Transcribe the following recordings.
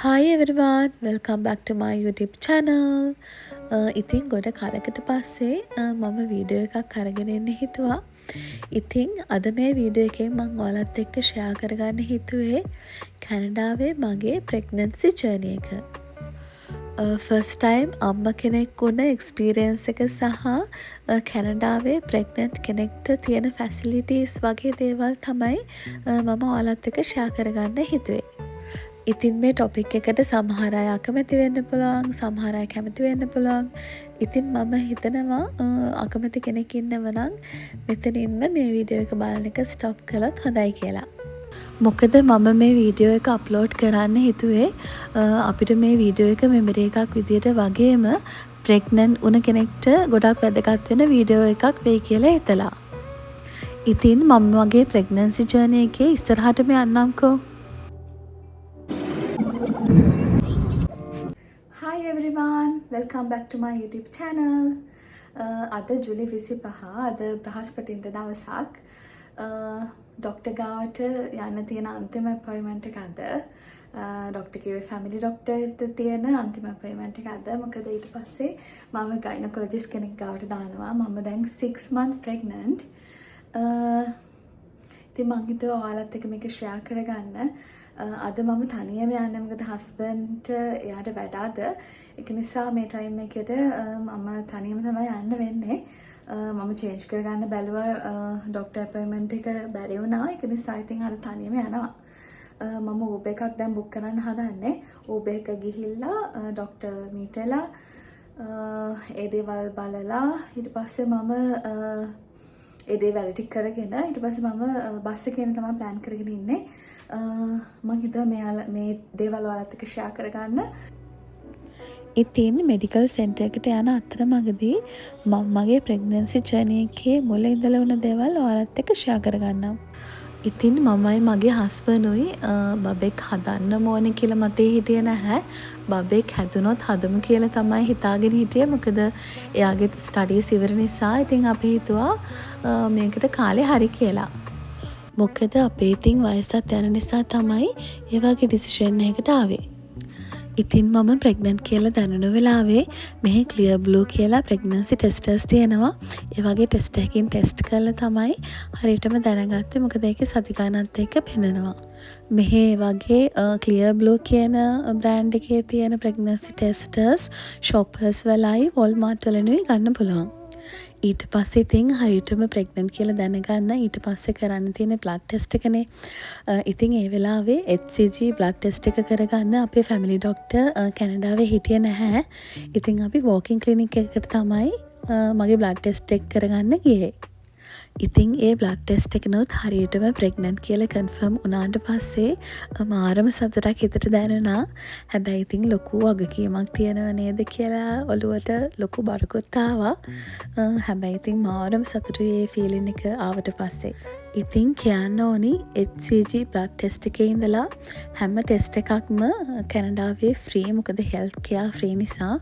Hi everyone, welcome back to my YouTube channel. ඉතින් ගොඩ කලකට පස්සේ මම වීඩියෝ එකක් අරගෙන එන්න හිතුවා. ඉතින් අද මේ වීඩියෝ එකෙන් මම ඔයාලත් එක්ක ෂෙයා කරගන්න හිතුවේ කැනඩාවේ මගේ ප්‍රෙග්නන්සි ජර්නි එක. ෆස්ට් ටයිම් අම්ම කෙනෙක් වුණ එක්ස්පීරියන්ස් එක සහ කැනඩාවේ ප්‍රෙග්නන්ට් කෙනෙක්ට තියෙන ෆැසිලිටීස් වගේ දේවල් තමයි මම ඔයාලත් එක්ක ෂෙයා කරගන්න හිතුවේ. ඉතින් මේ ටොපික් එකට සමහර අය අකමැති වෙන්න පුළුවන්, සමහර අය කැමති වෙන්න පුළුවන්. ඉතින් මම හිතනවා අකමැති කෙනෙක් ඉන්නව නම් මෙතනින්ම මේ වීඩියෝ එක බලන එක ස්ටොප් කළොත් හොඳයි කියලා. මොකද මම මේ වීඩියෝ එක අප්ලෝඩ් කරන්න හිතුවේ අපිට මේ වීඩියෝ එක මෙමරි එකක් විදියට වගේම ප්‍රෙග්නන්ට් වුණ කෙනෙක්ට ගොඩක් වැදගත් වෙන වීඩියෝ එකක් වෙයි කියලා හිතලා. ඉතින් මම වගේ ප්‍රෙග්නන්සි ජර්නි එකේ ඉස්සරහටම යන්නම්කෝ. Hi everyone, welcome back to my YouTube channel. අද ජුලි 25 අද බ්‍රහස්පතින්දා දවසක්. ඩොක්ටර් ගාවට යන්න තියෙන අන්තිම අපොයින්ට්මන්ට් එක අද. ඩොක්ටර් කිව්වේ ෆැමිලි ඩොක්ටර්ට තියෙන අන්තිම අපොයින්ට්මන්ට් එක අද. මොකද ඊට පස්සේ මම ගයිනකොලොජිස්ට් කෙනෙක් ගාවට දානවා. මම දැන් 6 month pregnant. ඉතින් මං හිතුවා ඔයාලත් එක්ක මේක ෂෙයා කරගන්න. අද මම තනියම යන්නේ මොකද හස්බන්ඩ්ට එයාට වැඩ අද. ඒක නිසා මේ ටයිම් එකේට මම තනියම තමයි යන්න වෙන්නේ. මම චේන්ජ් කරගන්න බැලුවා ඩොක්ටර් අපොයින්ට්මන්ට් එක බැරි වුණා. ඒක නිසා ඉතින් අද තනියම යනවා. මම Uber එකක් දැන් බුක් කරන්න හදන්නේ. Uber එක ගිහිල්ලා ඩොක්ටර් මීටලා ඒ දේවල් බලලා ඊට පස්සේ මම ඒ දේවල් ටික කරගෙන ඊට පස්සේ මම බස් එකේ තමයි ප්ලෑන් කරගෙන ඉන්නේ. මම හිතුවා මේ දේවල් ඔයාලත් එක්ක ෂෙයා කරගන්න. ඉතින් මෙඩිකල් සෙන්ටර් එකට යන අතරමඟදී මම මගේ ප්‍රෙග්නන්සි ජර්නි එකේ මුල ඉඳලා වුණ දේවල් ඔයාලත් එක්ක ෂෙයා කරගන්නම්. ඉතින් මමයි මගේ හස්බන්ඩ්ුයි බබෙක් හදන්න ඕනේ කියලා මතේ හිටියේ නැහැ. බබෙක් හැදුනොත් හදමු කියලා තමයි හිතාගෙන හිටියේ. මොකද එයාගේ ස්ටඩීස් ඉවර නිසා ඉතින් අපි හිතුවා මේකට කාලේ හරි කියලා. මොකද අපේ ඉතින් වයසත් යන නිසා තමයි ඒ වගේ ඩිසිෂන් එකකට ආවේ. ඉතින් මම ප්‍රෙග්නන්ට් කියලා දැනුණු වෙලාවේ මෙහි ක්ලියර් බ්ලූ කියලා ප්‍රෙග්නන්සි ටෙස්ටර්ස් තියෙනවා. ඒ වගේ ටෙස්ට් එකකින් ටෙස්ට් කරලා තමයි හරියටම දැනගත්තේ. මොකද ඒකේ සති ගණනත් එක්ක පෙන්නනවා. මෙහි වගේ ක්ලියර් බ්ලූ කියන බ්‍රෑන්ඩ් එකේ තියෙන ප්‍රෙග්නන්සි ටෙස්ටර්ස් shoppers වලයි Walmart වලිනුයි ගන්න පුළුවන්. ඊට පස්සේ ඉතින් හරියටම ප්‍රෙග්නන්ට් කියලා දැනගන්න ඊට පස්සේ කරන්න තියෙන බ්ලඩ් ටෙස්ට් එකනේ. ඉතින් ඒ වෙලාවේ HCG බ්ලඩ් ටෙස්ට් එක කරගන්න අපේ ෆැමිලි ඩොක්ටර් කැනඩාවේ හිටියේ නැහැ. ඉතින් අපි වෝකින් ක්ලිනික් එකකට තමයි මගේ බ්ලඩ් ටෙස්ට් එක කරගන්න ගියේ. ඉතින් ඒ බ්ලඩ් ටෙස්ට් එකනොත් හරියටම ප්‍රෙග්නන්ට් කියලා කන්ෆර්ම් වුණාට පස්සේ මාරම සතුටක් හිතට දැනුණා. හැබැයි ඉතින් ලොකු වගකීමක් තියෙනව නේද කියලා ඔළුවට ලොකු බරකුත් ආවා. හැබැයි ඉතින් මාරම සතුටුයි ඒ ෆීලින් එක ආවට පස්සේ. ඉතින් කියන්න ඕනි HCG බ්ලඩ් ටෙස්ට් එකේ ඉඳලා හැම ටෙස්ට් එකක්ම කැනඩාවේ ෆ්‍රී. මොකද හෙල්ත් කෙයාර් ෆ්‍රී නිසා.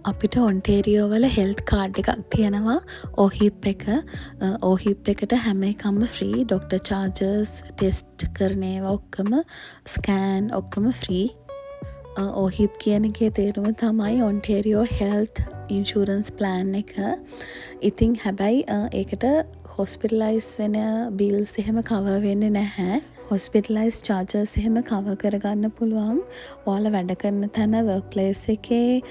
අපිට ඔන්ටේරියෝ වල හෙල්ත් කාඩ් එකක් තියෙනවා OHIP එක. OHIP එකට හැම එකක්ම ෆ්‍රී. ඩොක්ටර් චාර්ජස්, ටෙස්ට් කරන ඒවා ඔක්කොම, ස්කෑන් ඔක්කොම ෆ්‍රී. OHIP කියන එකේ තේරුම තමයි ඔන්ටේරියෝ හෙල්ත් ඉන්ෂුරන්ස් ප්ලෑන් එක. ඉතින් හැබැයි ඒකට හොස්පිටලයිස් වෙන බිල්ස් එහෙම කවර් වෙන්නේ නැහැ. හොස්පිටලයිස් චාර්ජස් එහෙම කවර් කරගන්න පුළුවන්. ඔයාලා වැඩ කරන තැන වර්ක් ප්ලේස් එකේ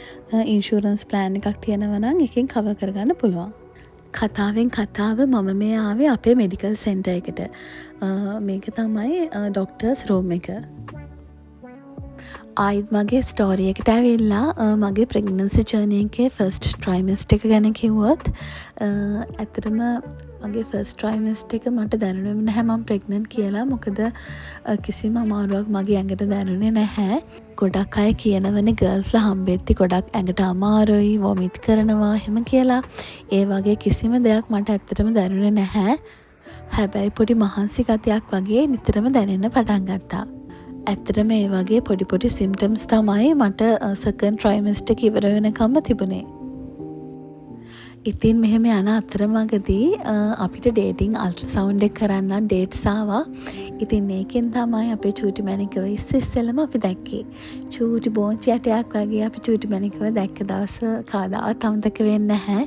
ඉන්ෂුරන්ස් ප්ලෑන් එකක් තියෙනවා නම් එකෙන් කවර් කරගන්න පුළුවන්. කතාවෙන් කතාව මම මේ ආවේ අපේ මෙඩිකල් සෙන්ටර් එකට. මේක තමයි ඩොක්ටර්ස් රූම් එක. ආයිත් මගේ ස්ටෝරි එකට ඇවිල්ලා මගේ ප්‍රෙග්නන්සි ජර්නි එකේ ෆස්ට් ට්‍රයිමස්ටර් එක ගැන කිව්වොත් ඇත්තටම මගේ ෆස්ට් ට්‍රයිමස්ටර් එක මට දැනුනේ නැහැ මම ප්‍රෙග්නන්ට් කියලා. මොකද කිසිම අමාරුවක් මගේ ඇඟට දැනුනේ නැහැ. ගොඩක් අය කියනවනේ ගර්ල්ස්ලා හම්බෙද්දි ගොඩක් ඇඟට අමාරුයි, වොමිට් කරනවා එහෙම කියලා. ඒ වගේ කිසිම දෙයක් මට ඇත්තටම දැනුනේ නැහැ. හැබැයි පොඩි මහන්සි ගතියක් වගේ නිතරම දැනෙන්න පටන් ගත්තා. ඇත්තටම ඒ වගේ පොඩි පොඩි සිම්ටම්ස් තමයි මට සෙකන්ඩ් ට්‍රයිමස්ටර් එක ඉවර වෙනකම්ම තිබුණේ. ඉතින් මෙහෙම යන අතරමඟදී අපිට ඩේටිං අල්ට්‍රසවුන්ඩ් එක කරන්න ඩේට්ස් ආවා. ඉතින් ඒකෙන් තමයි අපේ චූටි මැණිකව ඉස්සෙල්ලම අපි දැක්කේ. චූටි බෝංචි ඇටයක් වගේ අපි චූටි මැණිකව දැක්ක දවස කවදාවත් අමතක වෙන්නේ නැහැ.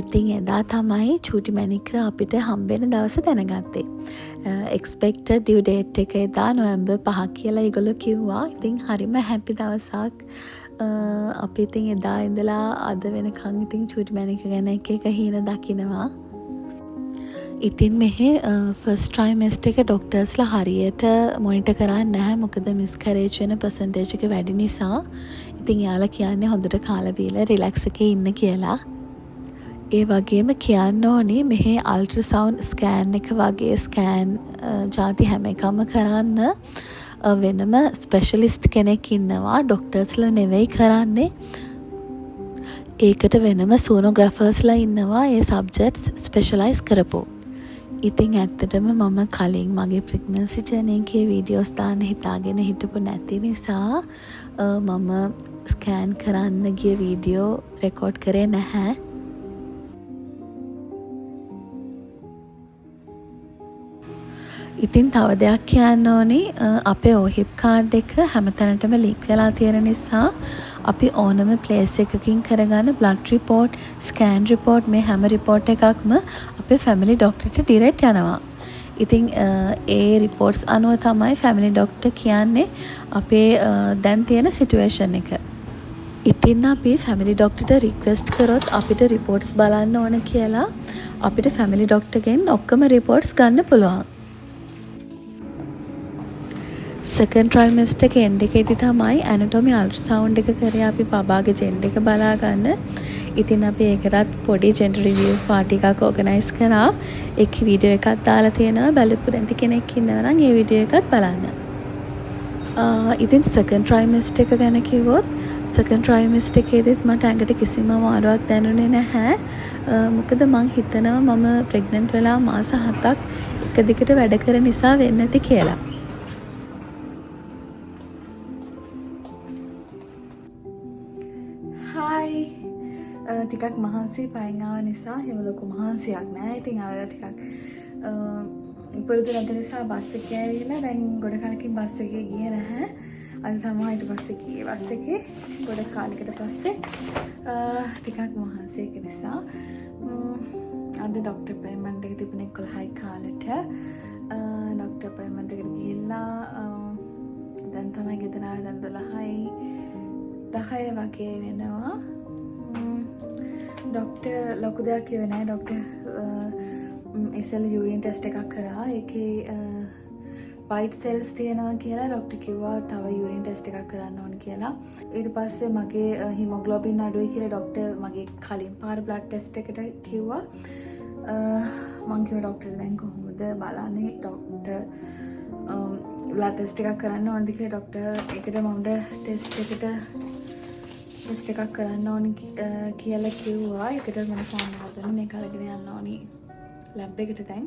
ඉතින් එදා තමයි චූටි මැණික අපිට හම්බෙන දවස දැනගත්තේ. එක්ස්පෙක්ටඩ් ඩියු ඩේට් එක එදා නොවැම්බර් 5 කියලා ඒගොල්ලෝ කිව්වා. ඉතින් හරිම හැපි දවසක්. අපි ඉතින් එදා ඉඳලා අද වෙනකන් ඉතින් චූටි මැණික ගැන එක හීන දකිනවා. ඉතින් මෙහි ෆස්ට් ට්‍රයිමෙස්ටර් එක ඩොක්ටර්ස්ලා හරියට මොනිටර් කරන්නේ නැහැ. මොකද මිස්කැරේජ් වෙන පර්සන්ටේජ් එක වැඩි නිසා. ඉතින් යාලා කියන්නේ හොඳට කාලා බීලා රිලැක්ස් එකේ ඉන්න කියලා. ඒ වගේම කියන්න ඕනේ මෙහි අල්ට්‍රසවුන්ඩ් ස්කෑන් එක වගේ ස්කෑන් ಜಾති හැම එකම කරන්න වෙනම ස්පෙෂලිස්ට් කෙනෙක් ඉන්නවා. ඩොක්ටර්ස්ලා නෙවෙයි කරන්නේ. ඒකට වෙනම සෝනෝග්‍රැෆර්ස්ලා ඉන්නවා ඒ සබ්ජෙක්ට්ස් ස්පෙෂලයිස් කරපු. ඉතින් ඇත්තටම මම කලින් මගේ ප්‍රෙග්නන්සි ජර්නි එකේ වීඩියෝස් දාන්න හිතාගෙන හිටපු නැති නිසා මම ස්කෑන් කරන්න ගිය වීඩියෝ රෙකෝඩ් කරේ නැහැ. ඉතින් තව දෙයක් කියන්න ඕනේ අපේ OHIP කාඩ් එක හැමතැනටම ලින්ක් වෙලා තියෙන නිසා අපි ඕනම ප්ලේස් එකකින් කරගන්න බ්ලඩ් රිපෝට්, ස්කෑන් රිපෝට් මේ හැම රිපෝට් එකක්ම අපේ ෆැමිලි ඩොක්ටර්ට ඩිරෙක්ට් යනවා. ඉතින් ඒ රිපෝට්ස් අනුව තමයි ෆැමිලි ඩොක්ටර් කියන්නේ අපේ දැන් තියෙන සිටුේෂන් එක. ඉතින් අපි ෆැමිලි ඩොක්ටර්ට රික්වෙස්ට් කරොත් අපිට රිපෝට්ස් බලන්න ඕන කියලා අපිට ෆැමිලි ඩොක්ටර්ගෙන් ඔක්කොම රිපෝට්ස් ගන්න පුළුවන්. සෙකන්ඩ් ට්‍රයිමෙස්ටර් එක එන්ඩ් එකේදී තමයි ඇනටොමි අල්ට්‍රසවුන්ඩ් එක කරේ අපි බබාගේ ජෙන්ඩර් එක බලා ගන්න. ඉතින් අපි ඒකටත් පොඩි ජෙන්ඩර් රිවිව් පාටි එකක් ඕගනයිස් කරා. ඒකේ වීඩියෝ එකක් දාලා තියෙනවා. බලපු නැති කෙනෙක් ඉන්නවා නම් ඒ වීඩියෝ එකත් බලන්න. ඉතින් සෙකන්ඩ් ට්‍රයිමෙස්ටර් එක ගැන කිව්වොත් සෙකන්ඩ් ට්‍රයිමෙස්ටර් එකේදීත් මට ඇඟට කිසිම අමාරුවක් දැනුනේ නැහැ. මොකද මං හිතනවා මම ප්‍රෙග්නන්ට් වෙලා මාස 7ක් එක දිගට වැඩ කරන නිසා වෙන්නේ නැති කියලා. ටිකක් මහන්සි පයින් ආව නිසා එහෙම ලොකු මහන්සියක් නෑ. ඉතින් ආවලා ටිකක් පුරුදු නැති නිසා බස් එකේ ඇවිල්ලා දැන් ගොඩ කාලෙකින් බස් එකේ ගියේ නැහැ. අද තමයි ඊට පස්සේ ගියේ බස් එකේ. ගොඩ කාලෙකට පස්සේ ටිකක් මහන්සි ඒක නිසා අද ඩොක්ටර් අපොයින්ට්මන්ට් එක තිබුණේ 11යි කාලෙට. ඩොක්ටර් අපොයින්ට්මන්ට් එකට ගිහිල්ලා දැන් තමයි ගෙදර ආවේ. දැන් 10 වගේ වෙනවා. ඩොක්ටර් ලොකු දෙයක් කිව්වේ නැහැ. ඩොක්ටර් ඉස්සෙල්ල යූරින් ටෙස්ට් එකක් කරා. ඒකේ වයිට් සෙල්ස් තියෙනවා කියලා ඩොක්ටර් කිව්වා තව යූරින් ටෙස්ට් එකක් කරන්න ඕන කියලා. ඊට පස්සේ මගේ හිමොග්ලෝබින් අඩුයි කියලා ඩොක්ටර් මගේ කලින් පාර බ්ලඩ් ටෙස්ට් එකට කිව්වා. මං කිව්වා ඩොක්ටර් දැන් කොහොමද බලන්නේ ඩොක්ටර් බ්ලඩ් ටෙස්ට් එකක් කරන්න ඕනද කියලා ඩොක්ටර් ඒකට මම ටෙස්ට් එකක් කරන්න ඕනි කියලා කිව්වා. ඒකට මම ෆෝන් හදන්න මේක අරගෙන යන්න ඕනි ලැබ් එකට දැන්.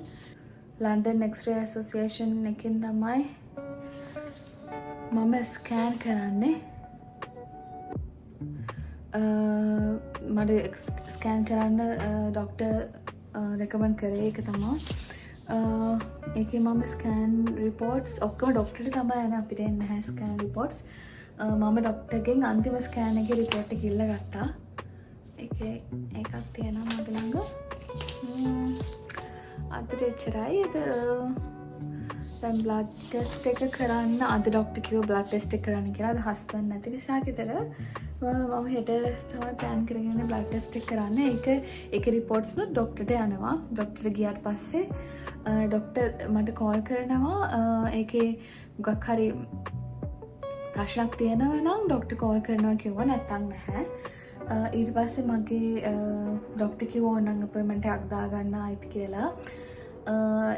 ලන්ඩන් එක්ස්රේ ඇසෝසියේෂන් එකෙන් තමයි මම ස්කෑන් කරන්නේ. මට ස්කෑන් කරන්න ඩොක්ටර් රෙකමන්ඩ් කරේ ඒක තමයි. ඒකේ මම ස්කෑන් රිපෝට්ස් ඔක්කොම ඩොක්ටර්ට තමයි යන්නේ. අපිට එන්නේ නැහැ ස්කෑන් රිපෝට්ස්. මම ඩොක්ටර්ගෙන් අන්තිම ස්කෑන් එකේ රිපෝට් එක ඉල්ල ගත්තා. ඒකක් තියෙනවා මගේ ළඟ. අදට එච්චරයි. දැන් බ්ලඩ් ටෙස්ට් එක කරන්න අද ඩොක්ටර් කිව්වා බ්ලඩ් ටෙස්ට් එක කරන්න කියලා. අද හස්බන්ඩ් නැති නිසා ගෙදර මම හෙට තමයි ප්ලෑන් කරගෙන බ්ලඩ් ටෙස්ට් එක කරන්න. ඒක රිපෝට්ස් නුත් ඩොක්ටර්ට යනවා. ඩොක්ටර් ගියාට පස්සේ ඩොක්ටර් මට කෝල් කරනවා. ඒකේ මොකක් හරි ප්‍රශ්නක් තියෙනවා නම් ඩොක්ටර් කෝල් කරනවා කිව්වා. නැත්තම් නැහැ. ඊට පස්සේ මගේ ඩොක්ටර් කිව්වා ඕනනම් අපොයින්ට්මන්ට් එකක් දාගන්න ආයිත් කියලා.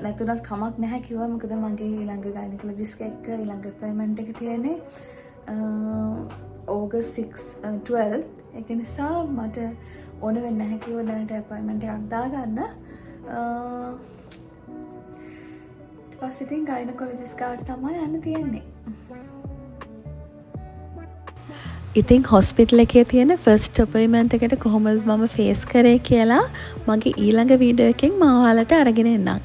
නැතුණත් කමක් නැහැ කිව්වා. මොකද මගේ ඊළඟ ගයිනකොලොජිස්ට් එක්ක ඊළඟ අපොයින්ට්මන්ට් එක තියෙන්නේ August 6 12. ඒක නිසා මට ඕන වෙන්නේ නැහැ කිව්වා දැනට අපොයින්ට්මන්ට් එකක් දාගන්න. ඊට පස්සේ ඉතින් ගයිනකොලොජිස්ට් කාට තමයි යන්න තියෙන්නේ. ඉතින් හොස්පිටල් එකේ තියෙන ෆස්ට් අපොයින්ට්මන්ට් එකට කොහොමද මම ෆේස් කරේ කියලා මගේ ඊළඟ වීඩියෝ එකෙන් මම ඔයාලට අරගෙන එන්නම්.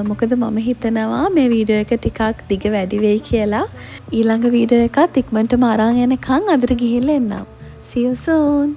මොකද මම හිතනවා මේ වීඩියෝ එක ටිකක් දිග වැඩි වෙයි කියලා. ඊළඟ වීඩියෝ එකත් ඉක්මනටම අරන් එනකන් අදට ගිහිල්ලා එන්නම්. See you soon.